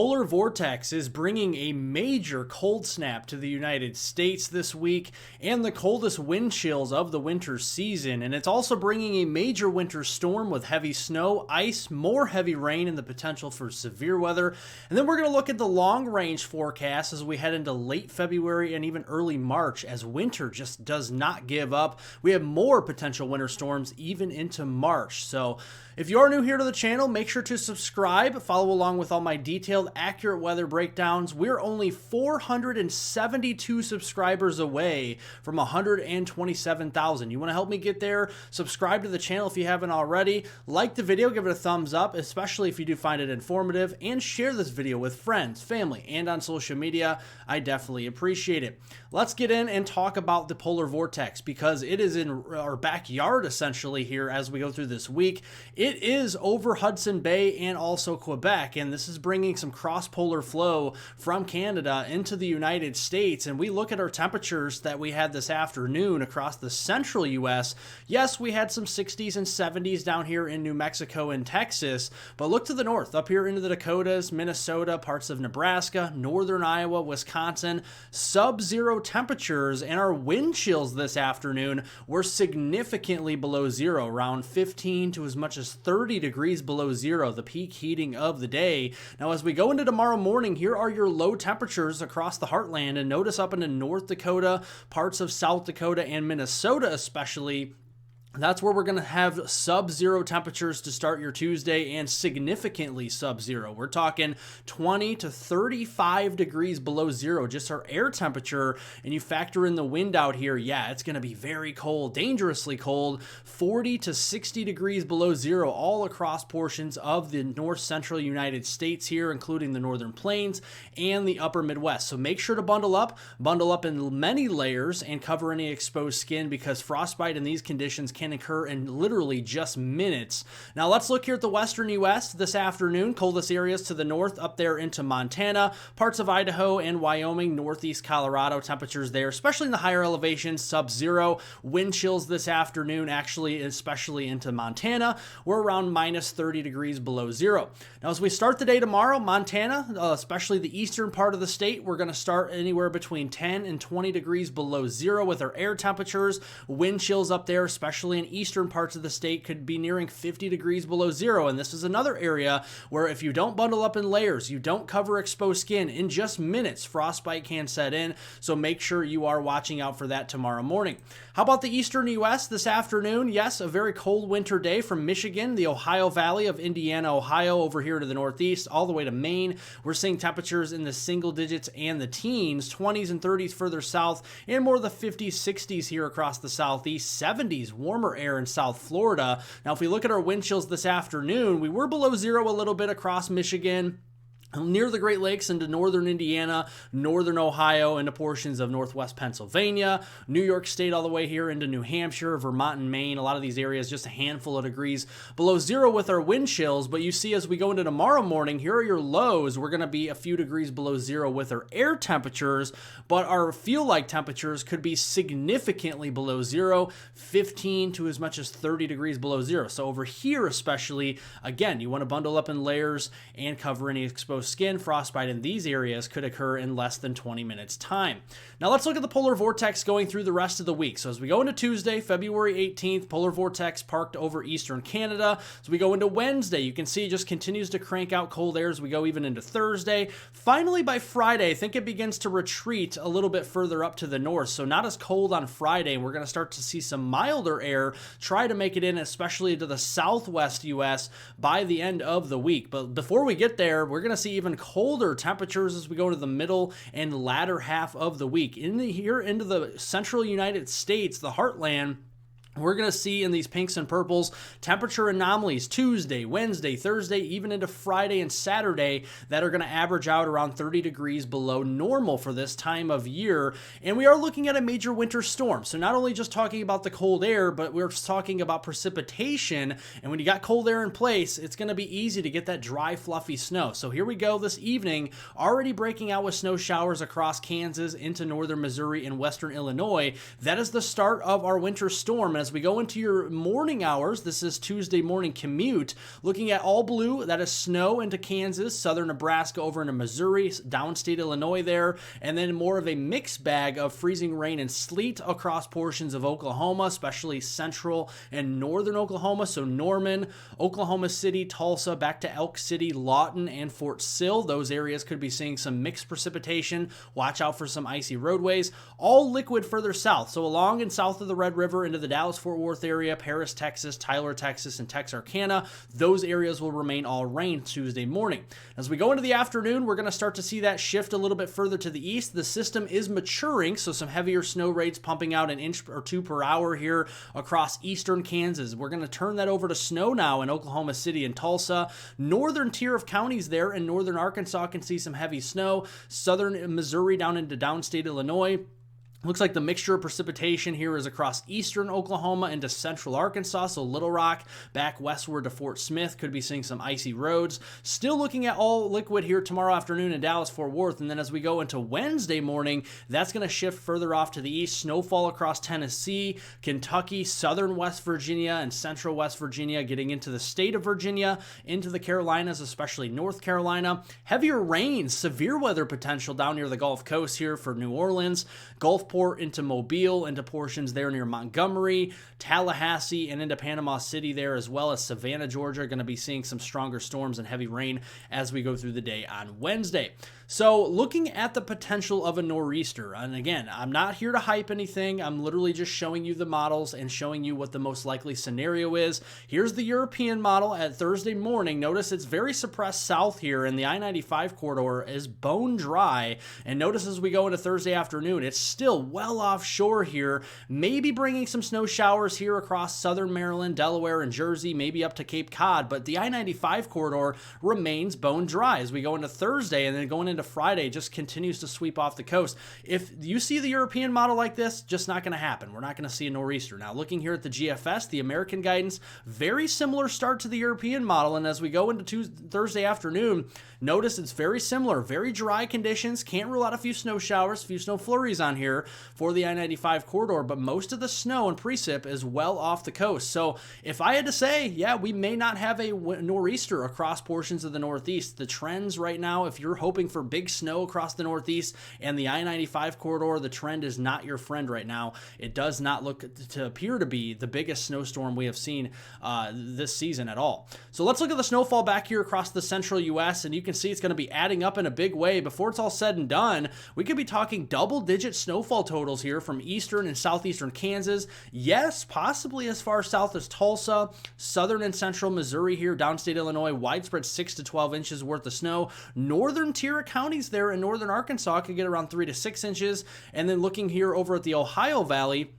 Polar vortex is bringing a major cold snap to the United States this week and the coldest wind chills of the winter season. And it's also bringing a major winter storm with heavy snow, ice, more heavy rain, and the potential for severe weather. And then we're going to look at the long range forecast as we head into late February and even early March as winter just does not give up. We have more potential winter storms even into March. So if you are new here to the channel, make sure to subscribe, follow along with all my detailed, accurate weather breakdowns. We're only 472 subscribers away from 127,000. You want to help me get there? Subscribe to the channel if you haven't already. Like the video, give it a thumbs up, especially if you do find it informative, and share this video with friends, family, and on social media. I definitely appreciate it. Let's get in and talk about the polar vortex because it is in our backyard essentially here as we go through this week. It is over Hudson Bay and also Quebec, and this is bringing some cross-polar flow from Canada into the United States. And we look at our temperatures that we had this afternoon across the central U.S. Yes, we had some 60s and 70s down here in New Mexico and Texas, but look to the north, up here into the Dakotas, Minnesota, parts of Nebraska, northern Iowa, Wisconsin, sub-zero temperatures, and our wind chills this afternoon were significantly below zero, around 15 to as much as 30 degrees below zero, the peak heating of the day. Now, as we go into tomorrow morning, here are your low temperatures across the heartland, and notice up into North Dakota, parts of South Dakota, and Minnesota especially. That's where we're going to have sub-zero temperatures to start your Tuesday and significantly sub-zero. We're talking 20 to 35 degrees below zero, just our air temperature. And you factor in the wind out here, yeah, it's going to be very cold, dangerously cold, 40 to 60 degrees below zero all across portions of the north central United States here, including the northern plains and the upper Midwest. So make sure to bundle up in many layers and cover any exposed skin because frostbite in these conditions can occur in literally just minutes. Now let's look here at the western U.S. this afternoon. Coldest areas to the north up there into Montana, parts of Idaho and Wyoming, northeast Colorado. Temperatures there, especially in the higher elevations, sub-zero. Wind chills this afternoon, actually, especially into Montana, we're around minus 30 degrees below zero. Now as we start the day tomorrow, Montana, especially the eastern part of the state, we're going to start anywhere between 10 and 20 degrees below zero with our air temperatures. Wind chills up there, especially in eastern parts of the state, could be nearing 50 degrees below zero. And this is another area where if you don't bundle up in layers, you don't cover exposed skin, in just minutes, frostbite can set in. So make sure you are watching out for that tomorrow morning. How about the eastern U.S. this afternoon? Yes, a very cold winter day from Michigan, the Ohio Valley of Indiana, Ohio, over here to the northeast, all the way to Maine. We're seeing temperatures in the single digits and the teens, 20s and 30s further south, and more of the 50s, 60s here across the southeast, 70s, warmer air in South Florida. Now, if we look at our wind chills this afternoon, we were below zero a little bit across Michigan, near the Great Lakes into northern Indiana, northern Ohio, into portions of northwest Pennsylvania, New York State all the way here into New Hampshire, Vermont, and Maine. A lot of these areas just a handful of degrees below zero with our wind chills. But you see as we go into tomorrow morning, here are your lows. We're going to be a few degrees below zero with our air temperatures, but our feel-like temperatures could be significantly below zero, 15 to as much as 30 degrees below zero. So over here especially, again, you want to bundle up in layers and cover any exposed skin. Frostbite in these areas could occur in less than 20 minutes time. Now let's look at the polar vortex going through the rest of the week. So as we go into Tuesday, February 18th, polar vortex parked over eastern Canada. As we go into Wednesday, you can see it just continues to crank out cold air as we go even into Thursday. Finally, by Friday, I think it begins to retreat a little bit further up to the north. So not as cold on Friday. We're going to start to see some milder air try to make it in, especially to the southwest U.S. by the end of the week. But before we get there, we're going to see even colder temperatures as we go into the middle and latter half of the week. Here into the central United States, the heartland, we're going to see in these pinks and purples temperature anomalies Tuesday, Wednesday, Thursday, even into Friday and Saturday that are going to average out around 30 degrees below normal for this time of year. And we are looking at a major winter storm. So not only just talking about the cold air, but we're talking about precipitation. And when you got cold air in place, it's going to be easy to get that dry, fluffy snow. So here we go this evening, already breaking out with snow showers across Kansas into northern Missouri and western Illinois. That is the start of our winter storm. as we go into your morning hours, this is Tuesday morning commute, looking at all blue, that is snow into Kansas, southern Nebraska over into Missouri, downstate Illinois there, and then more of a mixed bag of freezing rain and sleet across portions of Oklahoma, especially central and northern Oklahoma, so Norman, Oklahoma City, Tulsa, back to Elk City, Lawton, and Fort Sill. Those areas could be seeing some mixed precipitation. Watch out for some icy roadways. All liquid further south, so along and south of the Red River into the Dallas-Fort Worth area, Paris, Texas, Tyler, Texas, and Texarkana. Those areas will remain all rain Tuesday morning. As we go into the afternoon, we're going to start to see that shift a little bit further to the east. The system is maturing, so some heavier snow rates pumping out an inch or two per hour here across eastern Kansas. We're going to turn that over to snow now in Oklahoma City and Tulsa. Northern tier of counties there in northern Arkansas can see some heavy snow. Southern Missouri down into downstate Illinois. Looks like the mixture of precipitation here is across eastern Oklahoma into central Arkansas, so Little Rock back westward to Fort Smith could be seeing some icy roads. Still looking at all liquid here tomorrow afternoon in Dallas-Fort Worth, and then as we go into Wednesday morning, that's going to shift further off to the east. Snowfall across Tennessee, Kentucky, southern West Virginia, and central West Virginia, getting into the state of Virginia, into the Carolinas, especially North Carolina. Heavier rain, severe weather potential down near the Gulf Coast here for New Orleans, Gulfport into Mobile, into portions there near Montgomery, Tallahassee, and into Panama City there, as well as Savannah, Georgia. Going to be seeing some stronger storms and heavy rain as we go through the day on Wednesday. So looking at the potential of a nor'easter, and again, I'm not here to hype anything. I'm literally just showing you the models and showing you what the most likely scenario is. Here's the European model at Thursday morning. Notice it's very suppressed south here, and the I-95 corridor is bone dry. And notice as we go into Thursday afternoon, it's still well offshore here, maybe bringing some snow showers here across southern Maryland, Delaware, and Jersey, maybe up to Cape Cod, but the I-95 corridor remains bone dry as we go into Thursday, and then going into Friday just continues to sweep off the coast. If you see the European model like this, just not going to happen. We're not going to see a nor'easter. Now, looking here at the GFS, the American guidance, very similar start to the European model, and as we go into Thursday afternoon, notice it's very similar, very dry conditions. Can't rule out a few snow showers, a few snow flurries on here for the I-95 corridor, but most of the snow and precip is well off the coast. So if I had to say, yeah, we may not have a nor'easter across portions of the Northeast. The trends right now, if you're hoping for big snow across the Northeast and the I-95 corridor, the trend is not your friend right now. It does not look to appear to be the biggest snowstorm we have seen this season at all. So let's look at the snowfall back here across the central U.S., and you can see it's going to be adding up in a big way. Before it's all said and done, we could be talking double-digit snowfall totals here from eastern and southeastern Kansas. Yes, possibly as far south as Tulsa, southern and central Missouri here, downstate Illinois, widespread 6 to 12 inches worth of snow. Northern tier of counties there in northern Arkansas could get around 3 to 6 inches. And then looking here over at the Ohio Valley,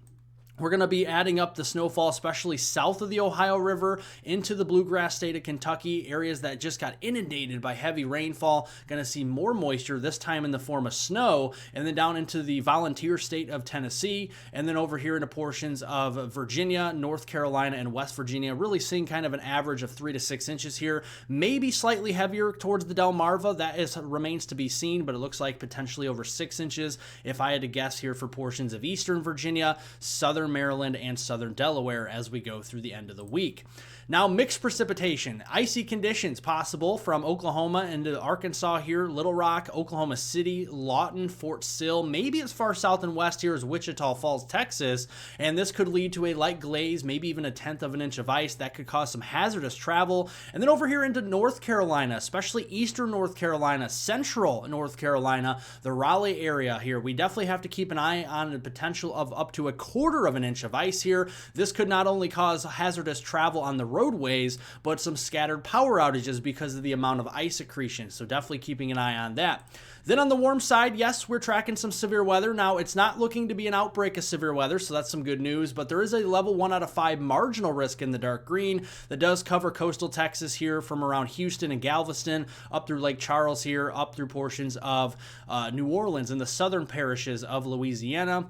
we're going to be adding up the snowfall, especially south of the Ohio River into the bluegrass state of Kentucky, areas that just got inundated by heavy rainfall. Going to see more moisture, this time in the form of snow, and then down into the volunteer state of Tennessee, and then over here into portions of Virginia, North Carolina, and West Virginia, really seeing kind of an average of 3 to 6 inches here. Maybe slightly heavier towards the Delmarva. That remains to be seen, but it looks like potentially over 6 inches if I had to guess here for portions of eastern Virginia, southern Maryland, and southern Delaware as we go through the end of the week. Now, mixed precipitation, icy conditions possible from Oklahoma into Arkansas here, Little Rock, Oklahoma City, Lawton, Fort Sill, maybe as far south and west here as Wichita Falls, Texas, and this could lead to a light glaze, maybe even 1/10 of an inch of ice. That could cause some hazardous travel. And then over here into North Carolina, especially eastern North Carolina, central North Carolina, the Raleigh area here, we definitely have to keep an eye on the potential of up to 1/4 of an inch of ice here. This could not only cause hazardous travel on the roadways, but some scattered power outages because of the amount of ice accretion. So definitely keeping an eye on that. Then on the warm side, yes, we're tracking some severe weather. Now, it's not looking to be an outbreak of severe weather, so that's some good news, but there is a level 1 out of 5 marginal risk in the dark green that does cover coastal Texas here from around Houston and Galveston up through Lake Charles here, up through portions of New Orleans and the southern parishes of Louisiana.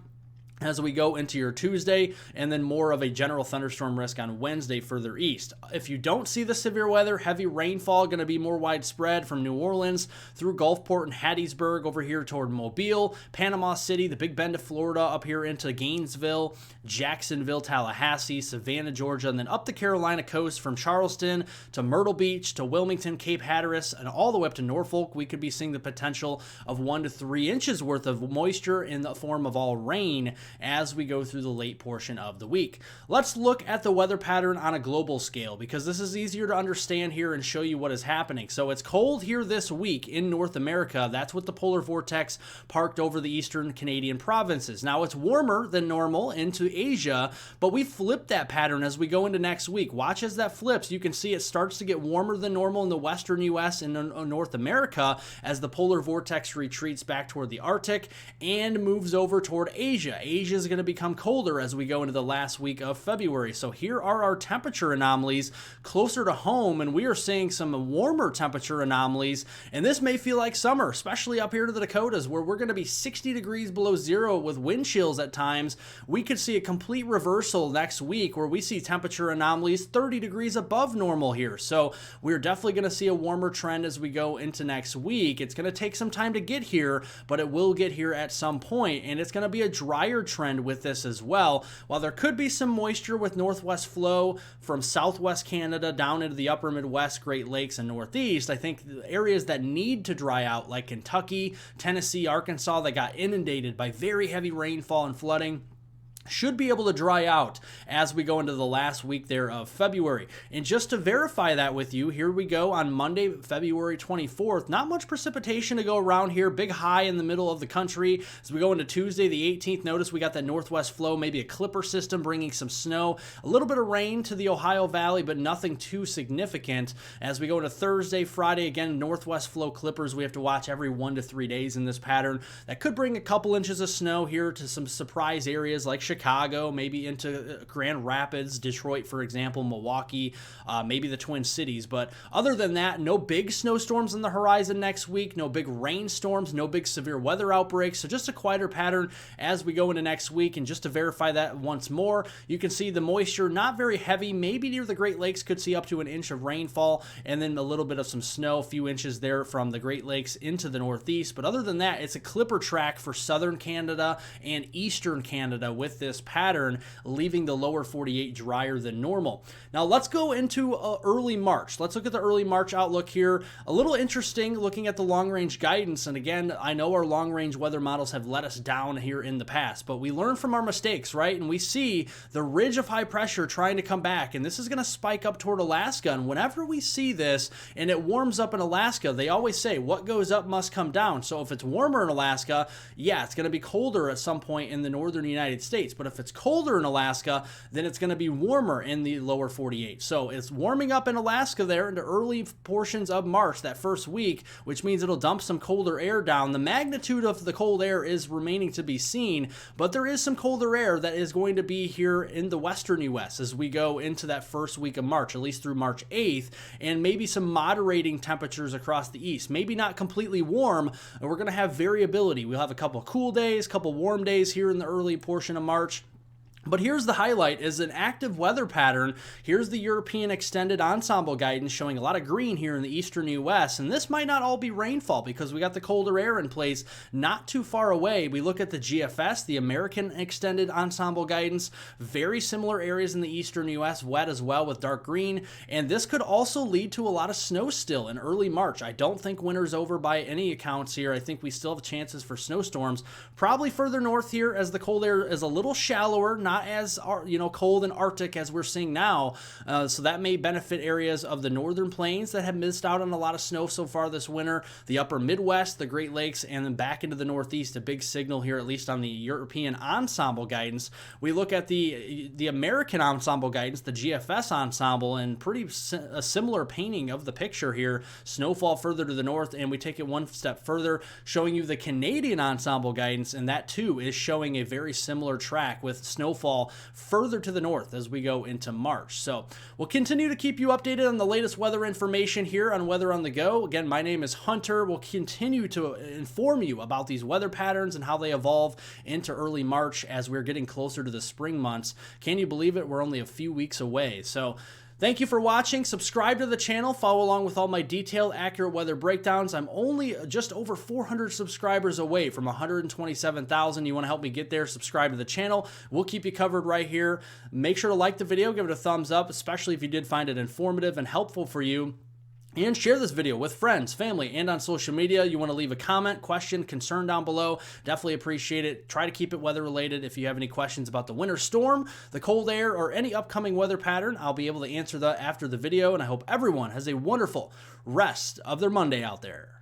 as we go into your Tuesday, and then more of a general thunderstorm risk on Wednesday further east. If you don't see the severe weather, heavy rainfall going to be more widespread from New Orleans through Gulfport and Hattiesburg over here toward Mobile, Panama City, the Big Bend of Florida up here into Gainesville, Jacksonville, Tallahassee, Savannah, Georgia, and then up the Carolina coast from Charleston to Myrtle Beach to Wilmington, Cape Hatteras, and all the way up to Norfolk. We could be seeing the potential of 1 to 3 inches worth of moisture in the form of all rain as we go through the late portion of the week. Let's look at the weather pattern on a global scale because this is easier to understand here and show you what is happening. So it's cold here this week in North America. That's with the polar vortex parked over the eastern Canadian provinces. Now it's warmer than normal into Asia, but we flipped that pattern as we go into next week. Watch as that flips. You can see it starts to get warmer than normal in the western U.S. and North America as the polar vortex retreats back toward the Arctic and moves over toward Asia. Asia is going to become colder as we go into the last week of February. So here are our temperature anomalies closer to home, and we are seeing some warmer temperature anomalies, and this may feel like summer, especially up here to the Dakotas where we're going to be 60 degrees below zero with wind chills at times. We could see a complete reversal next week where we see temperature anomalies 30 degrees above normal here. So we're definitely going to see a warmer trend as we go into next week. It's going to take some time to get here, but it will get here at some point, and it's going to be a drier trend with this as well. While there could be some moisture with northwest flow from southwest Canada down into the upper Midwest, Great Lakes, and Northeast, I think the areas that need to dry out like Kentucky, Tennessee, Arkansas that got inundated by very heavy rainfall and flooding should be able to dry out as we go into the last week there of February. And just to verify that with you, here we go on Monday, February 24th. Not much precipitation to go around here. Big high in the middle of the country. As we go into Tuesday, the 18th, notice we got that northwest flow, maybe a clipper system bringing some snow. A little bit of rain to the Ohio Valley, but nothing too significant. As we go into Thursday, Friday, again, northwest flow clippers. We have to watch every 1 to 3 days in this pattern. That could bring a couple inches of snow here to some surprise areas like Chicago, maybe into Grand Rapids, Detroit, for example, Milwaukee, maybe the Twin Cities. But other than that, no big snowstorms on the horizon next week, no big rainstorms, no big severe weather outbreaks. So just a quieter pattern as we go into next week. And just to verify that once more, you can see the moisture not very heavy, maybe near the Great Lakes could see up to an inch of rainfall and then a little bit of some snow, a few inches there from the Great Lakes into the Northeast. But other than that, it's a clipper track for southern Canada and eastern Canada with this pattern, leaving the lower 48 drier than normal. Now let's go into early March. Let's look at the early March outlook here. A little interesting looking at the long-range guidance. And again, I know our long-range weather models have let us down here in the past, but we learn from our mistakes, right? And we see the ridge of high pressure trying to come back, and this is going to spike up toward Alaska. And whenever we see this and it warms up in Alaska, they always say what goes up must come down. So if it's warmer in Alaska, yeah, it's going to be colder at some point in the northern United States. But if it's colder in Alaska, then it's going to be warmer in the lower 48. So it's warming up in Alaska there into early portions of March, that first week, which means it'll dump some colder air down. The magnitude of the cold air is remaining to be seen, but there is some colder air that is going to be here in the western U.S. as we go into that first week of March, at least through March 8th, and maybe some moderating temperatures across the east. Maybe not completely warm, and we're going to have variability. We'll have a couple cool days, couple warm days here in the early portion of March. But here's the highlight, is an active weather pattern. Here's the European extended ensemble guidance showing a lot of green here in the eastern U.S. And this might not all be rainfall because we got the colder air in place not too far away. We look at the GFS, the American extended ensemble guidance, very similar areas in the eastern U.S., wet as well with dark green. And this could also lead to a lot of snow still in early March. I don't think winter's over by any accounts here. I think we still have chances for snowstorms, probably further north here as the cold air is a little shallower, not as cold and Arctic as we're seeing now. So that may benefit areas of the northern plains that have missed out on a lot of snow so far this winter, the upper Midwest, the Great Lakes, and then back into the Northeast. A big signal here, at least on the European ensemble guidance. We look at the American ensemble guidance, the GFS ensemble, and a similar painting of the picture here. Snowfall further to the north, and we take it one step further, showing you the Canadian ensemble guidance, and that too is showing a very similar track with snowfall snowfall further to the north as we go into March. So we'll continue to keep you updated on the latest weather information here on Weather on the Go. Again, my name is Hunter. We'll continue to inform you about these weather patterns and how they evolve into early March as we're getting closer to the spring months. Can you believe it? We're only a few weeks away. So thank you for watching. Subscribe to the channel. Follow along with all my detailed, accurate weather breakdowns. I'm only just over 400 subscribers away from 127,000. You want to help me get there? Subscribe to the channel. We'll keep you covered right here. Make sure to like the video, give it a thumbs up, especially if you did find it informative and helpful for you. And share this video with friends, family, and on social media. You want to leave a comment, question, concern down below. Definitely appreciate it. Try to keep it weather related. If you have any questions about the winter storm, the cold air, or any upcoming weather pattern, I'll be able to answer that after the video. And I hope everyone has a wonderful rest of their Monday out there.